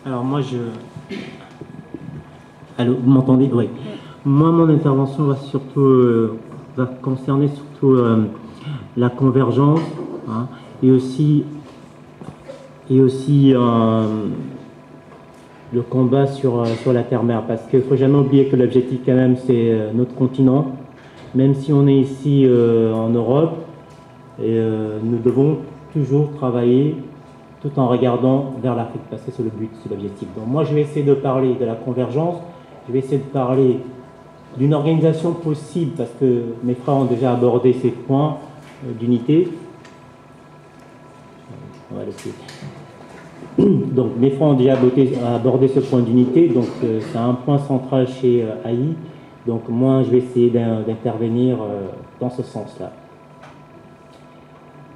Alors moi Allô, vous m'entendez? Oui. Moi, mon intervention va surtout va concerner surtout la convergence, hein, et aussi le combat sur la terre-mer, parce qu'il ne faut jamais oublier que l'objectif quand même c'est notre continent, même si on est ici en Europe, et nous devons toujours travailler tout en regardant vers l'Afrique, parce que c'est le but, c'est l'objectif. Donc moi, je vais essayer de parler de la convergence, je vais essayer de parler d'une organisation possible, parce que mes frères ont déjà abordé ces points d'unité. On va laisser. Donc mes frères ont déjà abordé ce point d'unité, donc c'est un point central chez AI. Donc moi, je vais essayer d'intervenir dans ce sens-là.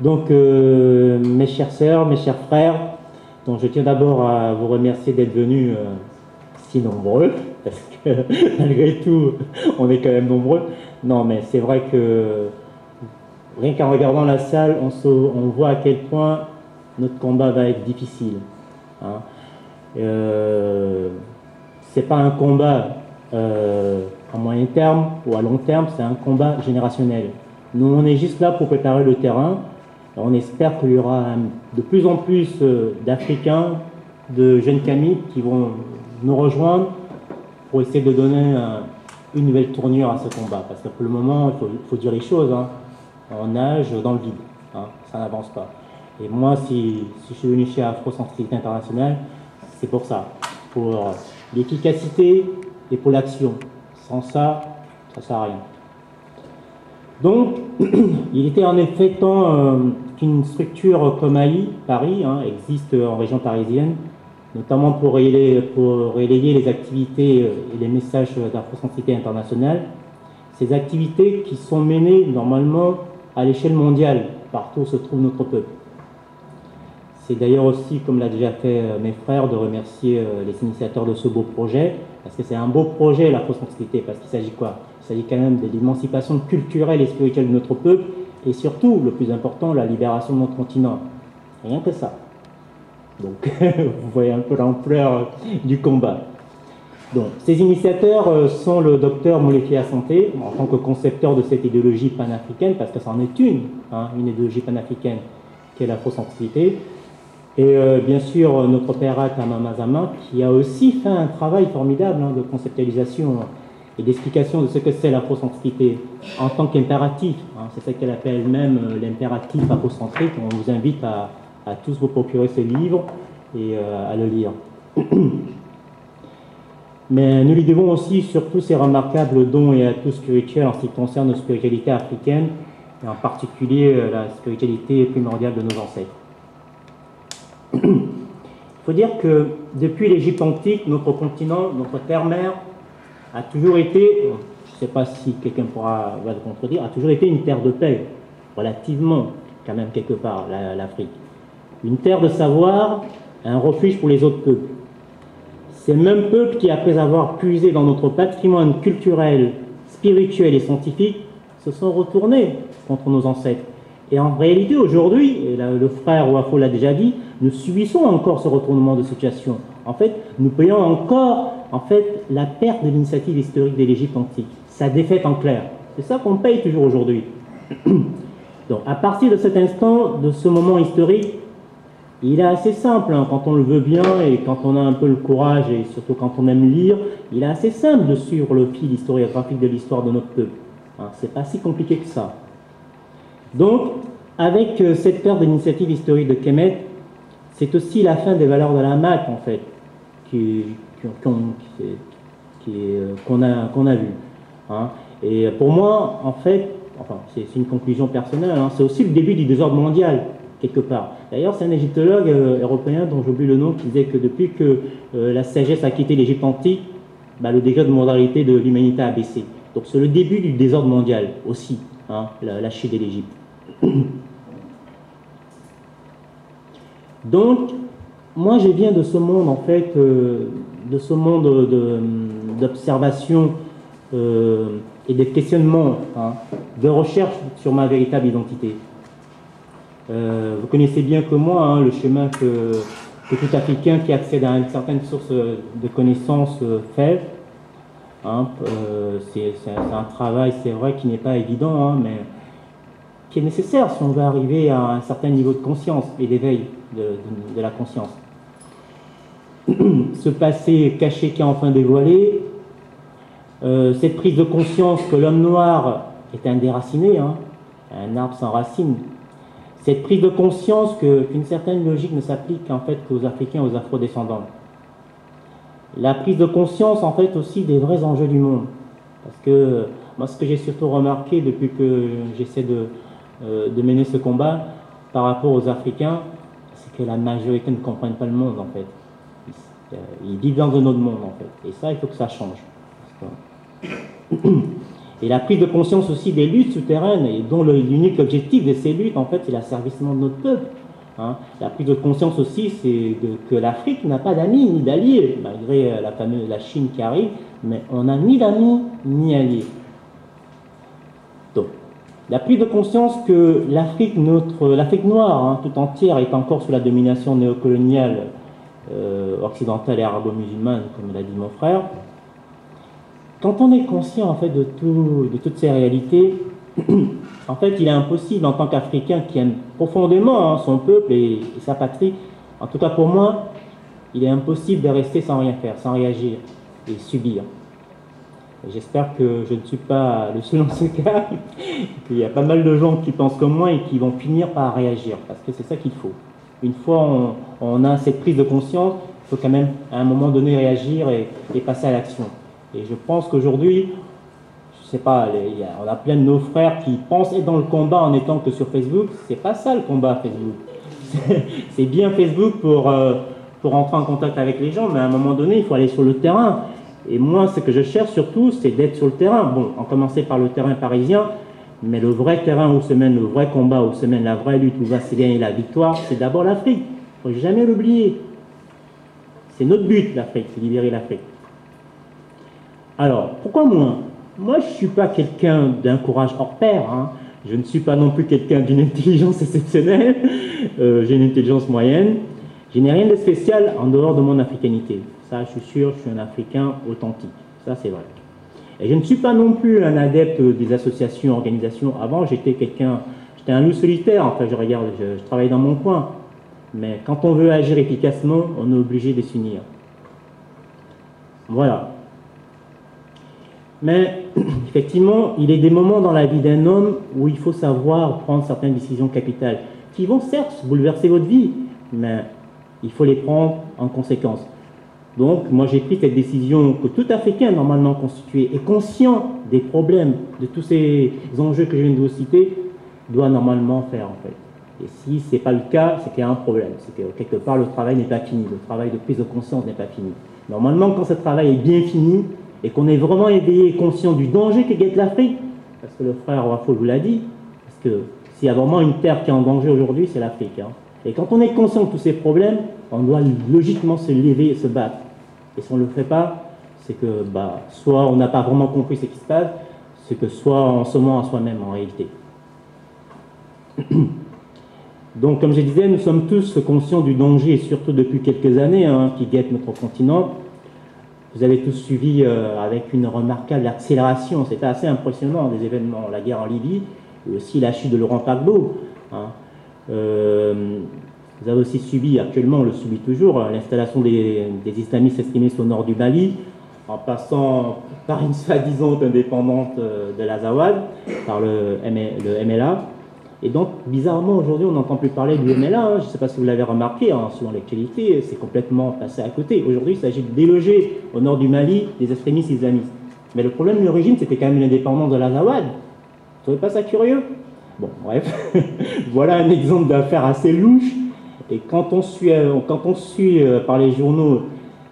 Donc, mes chères sœurs, mes chers frères, donc je tiens d'abord à vous remercier d'être venus si nombreux, parce que malgré tout, on est quand même nombreux. Non, mais c'est vrai que rien qu'en regardant la salle, on voit à quel point notre combat va être difficile. Hein. C'est pas un combat à moyen terme ou à long terme, c'est un combat générationnel. Nous, on est juste là pour préparer le terrain. On espère qu'il y aura de plus en plus d'Africains, de jeunes camis qui vont nous rejoindre pour essayer de donner une nouvelle tournure à ce combat. Parce que pour le moment, il faut dire les choses, hein. On nage dans le vide, hein. Ça n'avance pas. Et moi, si je suis venu chez Afrocentricité Internationale, c'est pour ça, pour l'efficacité et pour l'action. Sans ça, ça ne sert à rien. Donc, il était en effet temps qu'une structure comme AI, Paris, hein, existe en région parisienne, notamment pour relayer les activités et les messages d'Afrocentricité Internationale. Ces activités qui sont menées normalement à l'échelle mondiale, partout où se trouve notre peuple. C'est d'ailleurs aussi, comme l'a déjà fait mes frères, de remercier les initiateurs de ce beau projet, parce que c'est un beau projet, l'Afrocentricité, parce qu'il s'agit quoi? Il s'agit quand même de l'émancipation culturelle et spirituelle de notre peuple, et surtout, le plus important, la libération de notre continent. Rien que ça. Donc, vous voyez un peu l'ampleur du combat. Donc, ces initiateurs sont le docteur Molekia Santé, en tant que concepteur de cette idéologie panafricaine, parce que c'en est une idéologie panafricaine, qui est l'Afrocentricité. Et bien sûr, notre père Kamamazama, qui a aussi fait un travail formidable de conceptualisation et d'explication de ce que c'est l'afrocentricité en tant qu'impératif. C'est ce qu'elle appelle elle-même l'impératif afrocentrique. On vous invite à tous vous procurer ce livre et à le lire. Mais nous lui devons aussi surtout ces remarquables dons et atouts spirituels en ce qui concerne nos spiritualités africaines, et en particulier la spiritualité primordiale de nos ancêtres. Il faut dire que depuis l'Égypte antique, notre continent, notre terre-mère, a toujours été, je ne sais pas si quelqu'un va le contredire, a toujours été une terre de paix, relativement, quand même, quelque part, l'Afrique. Une terre de savoir, un refuge pour les autres peuples. Ces mêmes peuples qui, après avoir puisé dans notre patrimoine culturel, spirituel et scientifique, se sont retournés contre nos ancêtres. Et en réalité, aujourd'hui, et le frère Wafo l'a déjà dit, nous subissons encore ce retournement de situation. En fait, nous payons encore la perte de l'initiative historique de l'Égypte antique, sa défaite en clair. C'est ça qu'on paye toujours aujourd'hui. Donc, à partir de cet instant, de ce moment historique, il est assez simple, quand on le veut bien et quand on a un peu le courage et surtout quand on aime lire, il est assez simple de suivre le fil historiographique de l'histoire de notre peuple. C'est pas si compliqué que ça. Donc, avec cette perte d'initiative historique de Kemet, c'est aussi la fin des valeurs de la MAC, en fait, qu'on a vu. Et pour moi, en fait, c'est une conclusion personnelle, c'est aussi le début du désordre mondial, quelque part. D'ailleurs, c'est un égyptologue européen dont j'oublie le nom qui disait que depuis que la sagesse a quitté l'Égypte antique, le degré de moralité de l'humanité a baissé. Donc c'est le début du désordre mondial aussi, la chute de l'Égypte. Donc, moi je viens de ce monde, en fait, de ce monde d'observation et de questionnement, de recherche sur ma véritable identité. Vous connaissez bien que moi le chemin que que tout Africain qui accède à une certaine source de connaissances fait. Hein, c'est un travail, c'est vrai, qui n'est pas évident, hein, mais qui est nécessaire si on veut arriver à un certain niveau de conscience et d'éveil de la conscience. Ce passé caché qui est enfin dévoilé, cette prise de conscience que l'homme noir est un déraciné, hein, un arbre sans racines, cette prise de conscience qu'une certaine logique ne s'applique en fait qu'aux Africains, aux Afro-descendants. La prise de conscience en fait aussi des vrais enjeux du monde. Parce que moi ce que j'ai surtout remarqué depuis que j'essaie de mener ce combat par rapport aux Africains, c'est que la majorité ne comprennent pas le monde en fait. Ils vivent dans un autre monde en fait. Et ça, il faut que ça change. Et la prise de conscience aussi des luttes souterraines, et dont l'unique objectif de ces luttes, en fait, c'est l'asservissement de notre peuple. Hein. La prise de conscience aussi, c'est que l'Afrique n'a pas d'amis ni d'alliés, malgré la Chine qui arrive, mais on n'a ni d'amis ni alliés. Donc, la prise de conscience que l'Afrique noire, hein, tout entière, est encore sous la domination néocoloniale occidentale et arabo-musulmane, comme l'a dit mon frère. Quand on est conscient en fait de toutes ces réalités, en fait, il est impossible en tant qu'Africain qui aime profondément, hein, son peuple et sa patrie, en tout cas pour moi, il est impossible de rester sans rien faire, sans réagir et subir. J'espère que je ne suis pas le seul dans ce cas, qu'il y a pas mal de gens qui pensent comme moi et qui vont finir par réagir, parce que c'est ça qu'il faut. Une fois on a cette prise de conscience, il faut quand même à un moment donné réagir et passer à l'action. Et je pense qu'aujourd'hui, je sais pas, on a plein de nos frères qui pensent être dans le combat en étant que sur Facebook. C'est pas ça le combat Facebook. C'est bien Facebook pour entrer en contact avec les gens, mais à un moment donné, il faut aller sur le terrain. Et moi, ce que je cherche surtout, c'est d'être sur le terrain. Bon, en commencer par le terrain parisien, mais le vrai terrain où se mène le vrai combat, où se mène la vraie lutte, où va se gagner la victoire, c'est d'abord l'Afrique. Il ne faut jamais l'oublier. C'est notre but, l'Afrique, c'est libérer l'Afrique. Alors, pourquoi moi? Moi, je ne suis pas quelqu'un d'un courage hors pair. Hein. Je ne suis pas non plus quelqu'un d'une intelligence exceptionnelle. J'ai une intelligence moyenne. Je n'ai rien de spécial en dehors de mon africanité. Ça, je suis sûr, je suis un Africain authentique. Ça, c'est vrai. Et je ne suis pas non plus un adepte des associations, organisations. Avant, j'étais un loup solitaire. Enfin, je travaillais dans mon coin. Mais quand on veut agir efficacement, on est obligé de s'unir. Voilà. Mais effectivement, il est des moments dans la vie d'un homme où il faut savoir prendre certaines décisions capitales qui vont certes bouleverser votre vie, mais il faut les prendre en conséquence. Donc, moi j'ai pris cette décision que tout Africain normalement constitué et conscient des problèmes, de tous ces enjeux que je viens de vous citer, doit normalement faire en fait. Et si ce n'est pas le cas, c'est qu'il y a un problème. C'est que quelque part le travail n'est pas fini, le travail de prise de conscience n'est pas fini. Normalement, quand ce travail est bien fini, et qu'on est vraiment éveillé et conscient du danger que guette l'Afrique, parce que le frère Wafo vous l'a dit, parce que s'il y a vraiment une terre qui est en danger aujourd'hui, c'est l'Afrique. Hein. Et quand on est conscient de tous ces problèmes, on doit logiquement se lever et se battre. Et si on ne le fait pas, c'est que soit on n'a pas vraiment compris ce qui se passe, c'est que soit on se ment à soi-même en réalité. Donc comme je disais, nous sommes tous conscients du danger, et surtout depuis quelques années, hein, qui guette notre continent. Vous avez tous suivi avec une remarquable accélération, c'était assez impressionnant, des événements, la guerre en Libye, et aussi la chute de Laurent Gbagbo. Hein. Vous avez aussi subi, actuellement on le subit toujours, l'installation des islamistes extrémistes au nord du Mali, en passant par une soi-disant indépendante de l'Azawad, par le MLA. Et donc, bizarrement, aujourd'hui, on n'entend plus parler du MLA. Hein. Je ne sais pas si vous l'avez remarqué, hein, selon l'actualité, c'est complètement passé à côté. Aujourd'hui, il s'agit de déloger au nord du Mali des extrémistes islamistes. Mais le problème de l'origine, c'était quand même l'indépendance de l'Azawad. Vous ne trouvez pas ça curieux? Bon, bref. Voilà un exemple d'affaire assez louche. Et quand on suit par les journaux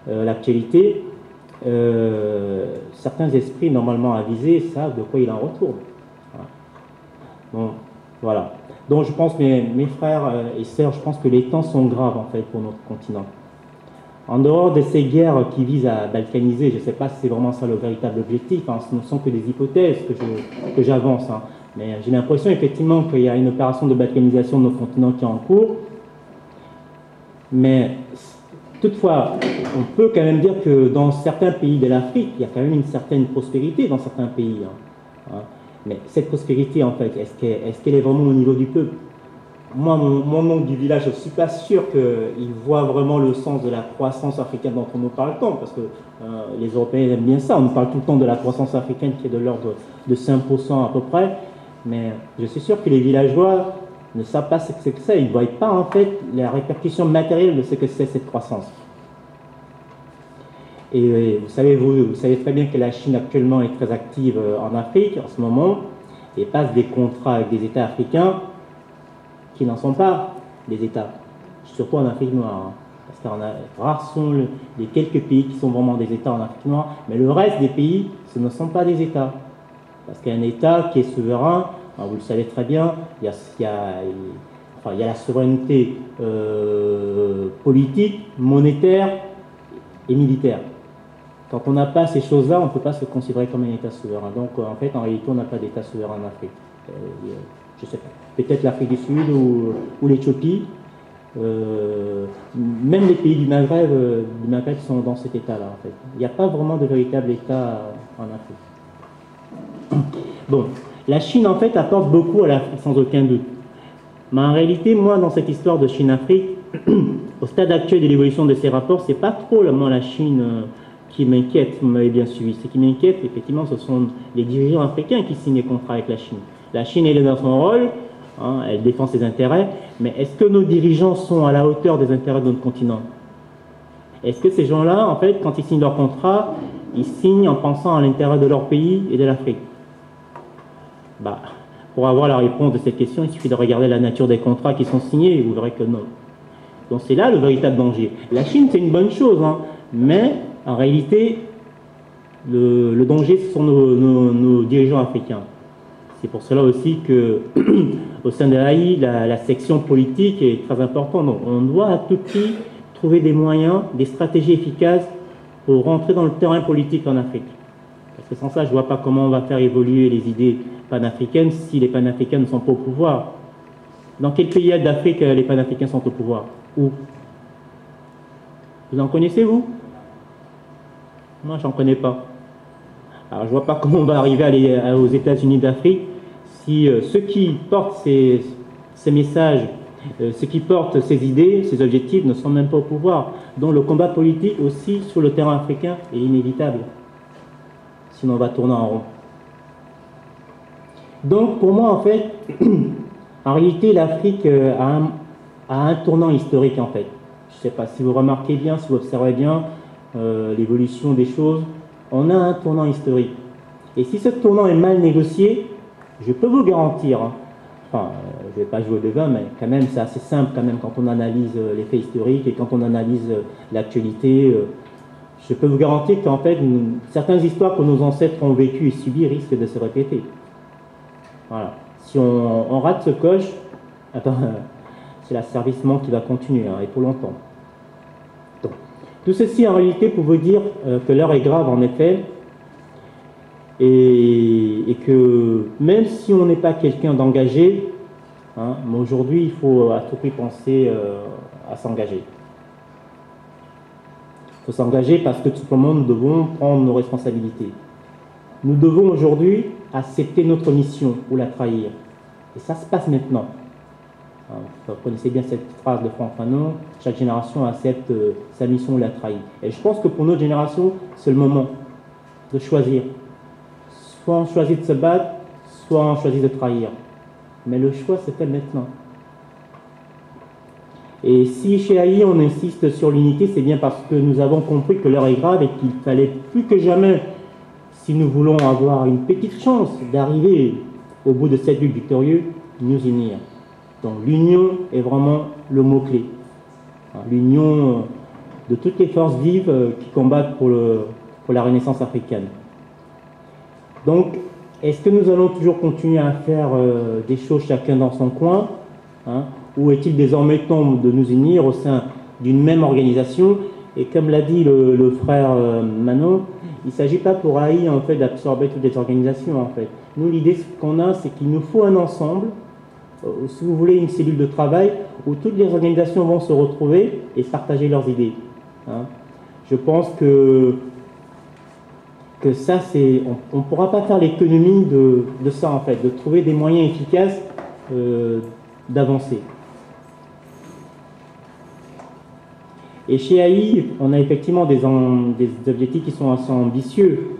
l'actualité, certains esprits normalement avisés savent de quoi il en retourne. Voilà. Bon. Voilà. Donc je pense, mes frères et sœurs, je pense que les temps sont graves en fait pour notre continent. En dehors de ces guerres qui visent à balkaniser, je ne sais pas si c'est vraiment ça le véritable objectif, hein, ce ne sont que des hypothèses que j'avance. Hein. Mais j'ai l'impression effectivement qu'il y a une opération de balkanisation de notre continent qui est en cours. Mais Toutefois, on peut quand même dire que dans certains pays de l'Afrique, il y a quand même une certaine prospérité dans certains pays. Mais cette prospérité, en fait, est-ce qu'elle est vraiment au niveau du peuple? Moi, mon oncle du village, je ne suis pas sûr qu'il voit vraiment le sens de la croissance africaine dont on nous parle tant, parce que les Européens aiment bien ça. On nous parle tout le temps de la croissance africaine qui est de l'ordre de 5% à peu près, mais je suis sûr que les villageois ne savent pas ce que c'est que ça. Ils ne voient pas en fait la répercussion matérielle de ce que c'est cette croissance. Et vous savez très bien que la Chine actuellement est très active en Afrique en ce moment et passe des contrats avec des États africains qui n'en sont pas des États, surtout en Afrique noire. Parce que rares sont les quelques pays qui sont vraiment des États en Afrique noire, mais le reste des pays, ce ne sont pas des États. Parce qu'un État qui est souverain, vous le savez très bien, il y a la souveraineté politique, monétaire et militaire. Quand on n'a pas ces choses-là, on ne peut pas se considérer comme un État souverain. Donc, en fait, en réalité, on n'a pas d'État souverain en Afrique. Je ne sais pas. Peut-être l'Afrique du Sud ou l'Éthiopie. Même les pays du Maghreb sont dans cet état-là, en fait. Il n'y a pas vraiment de véritable État en Afrique. Bon, la Chine, en fait, apporte beaucoup à l'Afrique, sans aucun doute. Mais en réalité, moi, dans cette histoire de Chine-Afrique, au stade actuel de l'évolution de ces rapports, c'est pas trop la Chine qui m'inquiète, vous m'avez bien suivi. Ce qui m'inquiète, effectivement, ce sont les dirigeants africains qui signent les contrats avec la Chine. La Chine, elle est dans son rôle, elle défend ses intérêts, mais est-ce que nos dirigeants sont à la hauteur des intérêts de notre continent? Est-ce que ces gens-là, en fait, quand ils signent leur contrat, ils signent en pensant à l'intérêt de leur pays et de l'Afrique? Pour avoir la réponse de cette question, il suffit de regarder la nature des contrats qui sont signés et vous verrez que non. Donc c'est là le véritable danger. La Chine, c'est une bonne chose, mais en réalité, le danger, ce sont nos dirigeants africains. C'est pour cela aussi qu'au sein de l'AI, la section politique est très importante. Donc, on doit à tout prix trouver des moyens, des stratégies efficaces pour rentrer dans le terrain politique en Afrique. Parce que sans ça, je ne vois pas comment on va faire évoluer les idées panafricaines si les panafricains ne sont pas au pouvoir. Dans quel pays d'Afrique les panafricains sont au pouvoir? Où? Vous en connaissez, vous? Moi, j'en connais pas. Alors, je ne vois pas comment on va arriver aux États-Unis d'Afrique si ceux qui portent ces messages, ceux qui portent ces idées, ces objectifs ne sont même pas au pouvoir. Donc, le combat politique aussi sur le terrain africain est inévitable. Sinon, on va tourner en rond. Donc, pour moi, en fait, en réalité, l'Afrique a un tournant historique, en fait. Je ne sais pas si vous remarquez bien, si vous observez bien l'évolution des choses. On a un tournant historique. Et si ce tournant est mal négocié, je peux vous garantir, je ne vais pas jouer au devin, mais quand même, c'est assez simple quand même quand on analyse les faits historiques et quand on analyse l'actualité. Je peux vous garantir qu'en fait, certaines histoires que nos ancêtres ont vécues et subies risquent de se répéter. Voilà. Si on rate ce coche, c'est l'asservissement qui va continuer, et pour longtemps. Donc, tout ceci en réalité pour vous dire que l'heure est grave en effet, et que même si on n'est pas quelqu'un d'engagé, mais aujourd'hui il faut à tout prix penser à s'engager. Il faut s'engager parce que tout simplement nous devons prendre nos responsabilités. Nous devons aujourd'hui accepter notre mission ou la trahir. Et ça se passe maintenant. Vous connaissez bien cette phrase de Franck Fanon, chaque génération accepte sa mission ou la trahit. Et je pense que pour notre génération, c'est le moment de choisir. Soit on choisit de se battre, soit on choisit de trahir. Mais le choix se fait maintenant. Et si chez AI on insiste sur l'unité, c'est bien parce que nous avons compris que l'heure est grave et qu'il fallait plus que jamais, si nous voulons avoir une petite chance d'arriver au bout de cette lutte victorieuse, nous unir. Donc l'union est vraiment le mot-clé. L'union de toutes les forces vives qui combattent pour la renaissance africaine. Donc, est-ce que nous allons toujours continuer à faire des choses chacun dans son coin, ou est-il désormais temps de nous unir au sein d'une même organisation? Et comme l'a dit le frère Manon, il ne s'agit pas pour AI en fait d'absorber toutes les organisations en fait. Nous, l'idée qu'on a, c'est qu'il nous faut un ensemble, si vous voulez une cellule de travail, où toutes les organisations vont se retrouver et partager leurs idées. hein. Je pense que ça, on ne pourra pas faire l'économie de ça, en fait, de trouver des moyens efficaces d'avancer. Et chez AI, on a effectivement des objectifs qui sont assez ambitieux,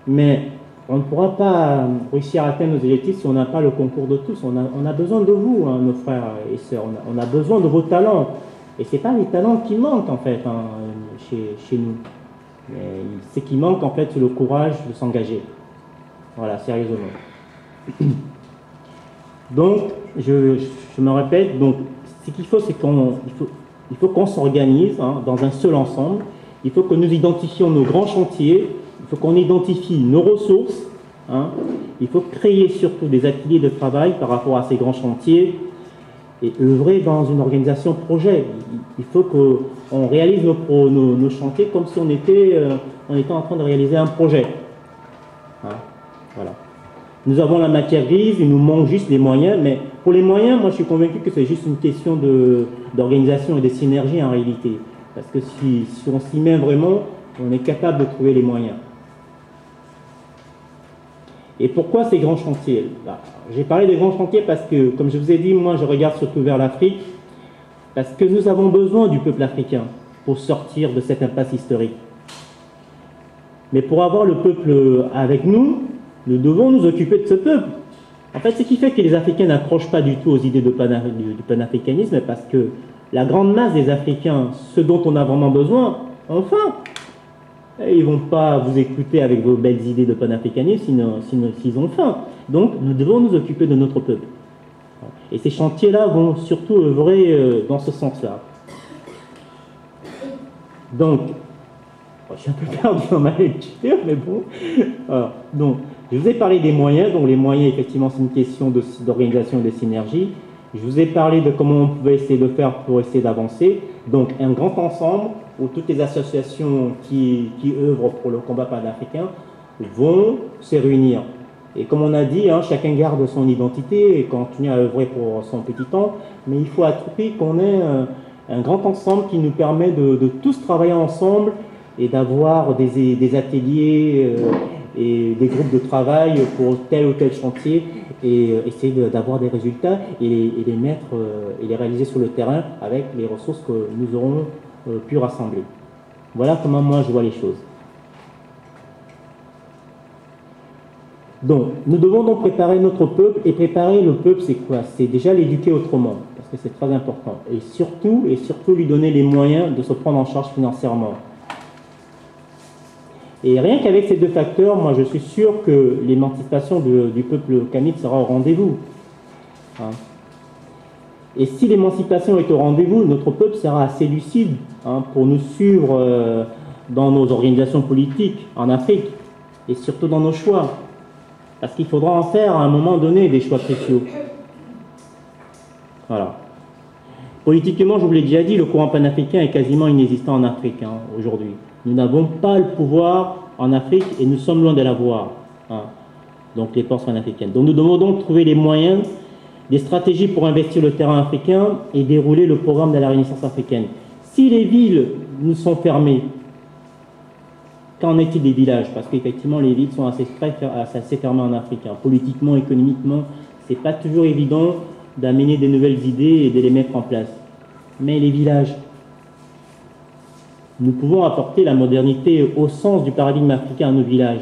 mais on ne pourra pas réussir à atteindre nos objectifs si on n'a pas le concours de tous. On a besoin de vous, hein, nos frères et sœurs, on a besoin de vos talents. Et ce n'est pas les talents qui manquent, en fait, hein, chez nous. Ce qui manque, en fait, c'est le courage de s'engager. Voilà, sérieusement. Donc, je me répète, donc, ce qu'il faut, c'est il faut qu'on s'organise, hein, dans un seul ensemble. Il faut que nous identifions nos grands chantiers. Il faut qu'on identifie nos ressources. Hein. Il faut créer surtout des ateliers de travail par rapport à ces grands chantiers et œuvrer dans une organisation projet. Il faut qu'on réalise nos chantiers comme si on était en train de réaliser un projet. Hein. Voilà. Nous avons la matière grise, il nous manque juste les moyens, mais pour les moyens, moi je suis convaincu que c'est juste une question d'organisation et de synergie en réalité. Parce que si on s'y met vraiment, on est capable de trouver les moyens. Et pourquoi ces grands chantiers? J'ai parlé des grands chantiers parce que, comme je vous ai dit, moi je regarde surtout vers l'Afrique, parce que nous avons besoin du peuple africain pour sortir de cette impasse historique. Mais pour avoir le peuple avec nous, nous devons nous occuper de ce peuple. En fait, ce qui fait que les Africains n'accrochent pas du tout aux idées du panafricanisme, parce que la grande masse des Africains, ce dont on a vraiment besoin, ont faim. Et ils ne vont pas vous écouter avec vos belles idées de panafricanisme s'ils ont faim. Donc, nous devons nous occuper de notre peuple. Et ces chantiers-là vont surtout œuvrer dans ce sens-là. Donc, je suis un peu perdu dans ma lecture, mais bon. Donc, je vous ai parlé des moyens. Donc, les moyens, effectivement, c'est une question d'organisation et de synergie. Je vous ai parlé de comment on pouvait essayer de faire pour essayer d'avancer. Donc, un grand ensemble où toutes les associations qui œuvrent pour le combat panafricain vont se réunir. Et comme on a dit, hein, chacun garde son identité et continue à œuvrer pour son petit temps, mais il faut à tout prix qu'on ait un grand ensemble qui nous permet de tous travailler ensemble et d'avoir des ateliers et des groupes de travail pour tel ou tel chantier et essayer d'avoir des résultats et les mettre et les réaliser sur le terrain avec les ressources que nous aurons pu rassembler. Voilà comment moi je vois les choses. Donc, nous devons donc préparer notre peuple, et préparer le peuple, c'est quoi? C'est déjà l'éduquer autrement, parce que c'est très important, et surtout lui donner les moyens de se prendre en charge financièrement. Et rien qu'avec ces deux facteurs, moi je suis sûr que l'émancipation du peuple kamite sera au rendez-vous. Hein. Et si l'émancipation est au rendez-vous, notre peuple sera assez lucide, hein, pour nous suivre dans nos organisations politiques en Afrique, et surtout dans nos choix. Parce qu'il faudra en faire à un moment donné des choix cruciaux. Voilà. Politiquement, je vous l'ai déjà dit, le courant panafricain est quasiment inexistant en Afrique, hein, aujourd'hui. Nous n'avons pas le pouvoir en Afrique et nous sommes loin de l'avoir. Hein. Donc les forces panafricaines. Donc nous devons donc trouver les moyens, des stratégies pour investir le terrain africain et dérouler le programme de la Renaissance africaine. Si les villes nous sont fermées, qu'en est-il des villages? Parce qu'effectivement, les villes sont assez fermées en Afrique. Hein. Politiquement, économiquement, c'est pas toujours évident d'amener des nouvelles idées et de les mettre en place. Mais les villages, nous pouvons apporter la modernité au sens du paradigme africain à nos villages.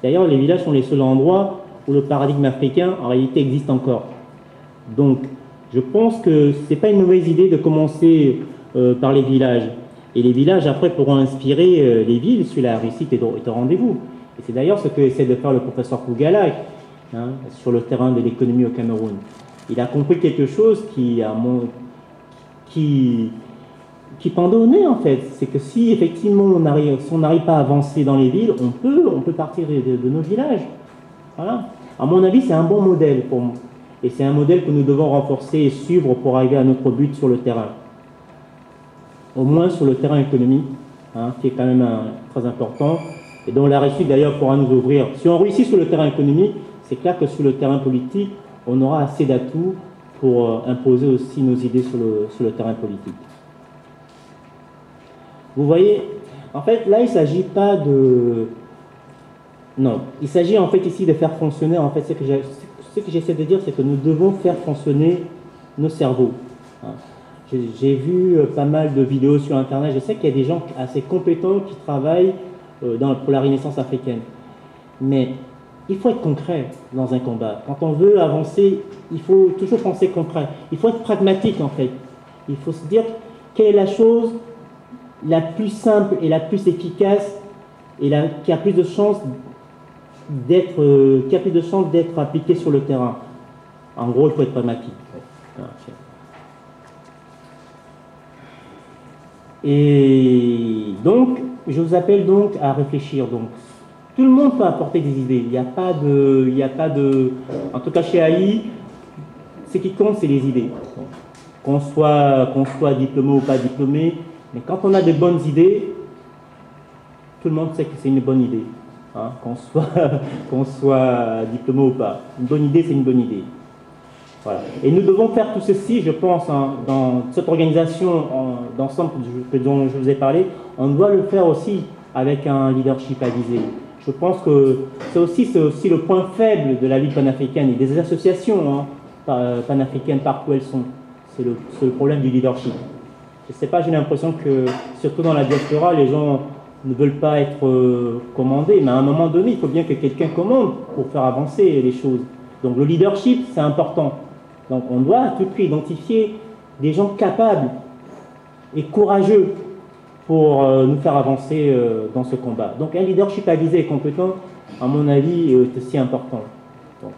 D'ailleurs, les villages sont les seuls endroits où le paradigme africain, en réalité, existe encore. Donc, je pense que ce n'est pas une mauvaise idée de commencer par les villages. Et les villages, après, pourront inspirer les villes si la réussite est au rendez-vous. Et c'est d'ailleurs ce que essaie de faire le professeur Kougalak, hein, sur le terrain de l'économie au Cameroun. Il a compris quelque chose qui pendait au nez, en fait. C'est que si, effectivement, on n'arrive pas à avancer dans les villes, on peut partir de nos villages. Voilà. À mon avis, c'est un bon modèle pour moi. Et c'est un modèle que nous devons renforcer et suivre pour arriver à notre but sur le terrain. Au moins sur le terrain économique, hein, qui est quand même très important, et dont la réussite d'ailleurs pourra nous ouvrir. Si on réussit sur le terrain économique, c'est clair que sur le terrain politique, on aura assez d'atouts pour imposer aussi nos idées sur le terrain politique. Vous voyez, en fait, là, il ne s'agit pas de... Non, il s'agit en fait ici de faire fonctionner, en fait, ce que j'essaie de dire, c'est que nous devons faire fonctionner nos cerveaux. Hein. J'ai vu pas mal de vidéos sur Internet, je sais qu'il y a des gens assez compétents qui travaillent pour la Renaissance africaine. Mais il faut être concret dans un combat. Quand on veut avancer, il faut toujours penser concret. Il faut être pragmatique, en fait. Il faut se dire quelle est la chose la plus simple et la plus efficace et qui a plus de chances d'être appliquée sur le terrain. En gros, il faut être pragmatique. Et donc, je vous appelle donc à réfléchir. Donc, tout le monde peut apporter des idées. Il n'y a pas de, en tout cas chez AI, ce qui compte, c'est les idées. Qu'on soit diplômé ou pas diplômé, mais quand on a de bonnes idées, tout le monde sait que c'est une bonne idée. Hein, qu'on soit diplômé ou pas. Une bonne idée, c'est une bonne idée. Voilà. Et nous devons faire tout ceci, je pense, hein, dans cette organisation d'ensemble dont je vous ai parlé, on doit le faire aussi avec un leadership avisé. Je pense que c'est aussi le point faible de la Ligue panafricaine et des associations panafricaines partout où elles sont. C'est le problème du leadership. Je ne sais pas, j'ai l'impression que, surtout dans la diaspora, les gens ne veulent pas être commandés, mais à un moment donné, il faut bien que quelqu'un commande pour faire avancer les choses. Donc le leadership, c'est important. Donc on doit à tout prix identifier des gens capables et courageux pour nous faire avancer dans ce combat. Donc un leadership avisé et compétent, à mon avis, est aussi important. Donc,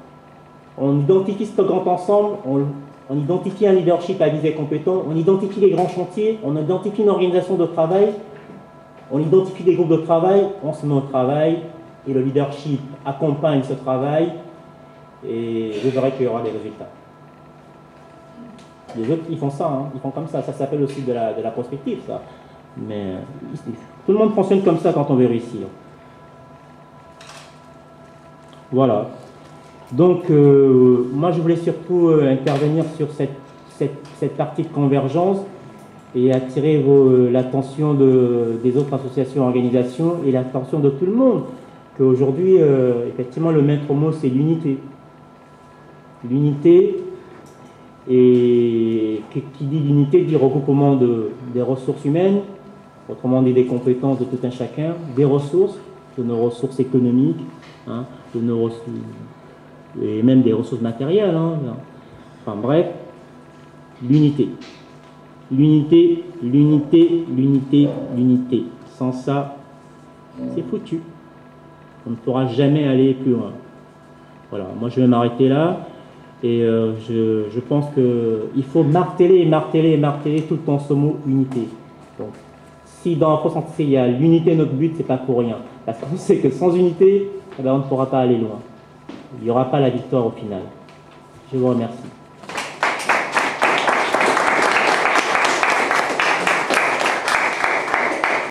on identifie ce grand ensemble, on identifie un leadership avisé et compétent, on identifie les grands chantiers, on identifie une organisation de travail, on identifie des groupes de travail, on se met au travail, et le leadership accompagne ce travail, et vous verrez qu'il y aura des résultats. Les autres, ils font ça, hein, ils font comme ça s'appelle aussi de la prospective, ça. Mais tout le monde fonctionne comme ça quand on veut réussir. Voilà. Donc, moi, je voulais surtout intervenir sur cette partie de convergence et attirer l'attention des autres associations et organisations et l'attention de tout le monde, qu'aujourd'hui, effectivement, le maître mot, c'est l'unité. L'unité, et qui dit l'unité, dit regroupement des ressources humaines, autrement dit des compétences de tout un chacun, des ressources, de nos ressources économiques, hein, de nos ressources, et même des ressources matérielles. Hein, enfin bref, l'unité. L'unité, l'unité, l'unité, l'unité. Sans ça, c'est foutu. On ne pourra jamais aller plus loin. Voilà, moi je vais m'arrêter là. Et je pense qu'il faut marteler et marteler et marteler tout le temps ce mot unité. Donc, si dans la France entière il y a l'unité, notre but, c'est pas pour rien. Parce qu'on sait que sans unité, eh ben, on ne pourra pas aller loin. Il n'y aura pas la victoire au final. Je vous remercie.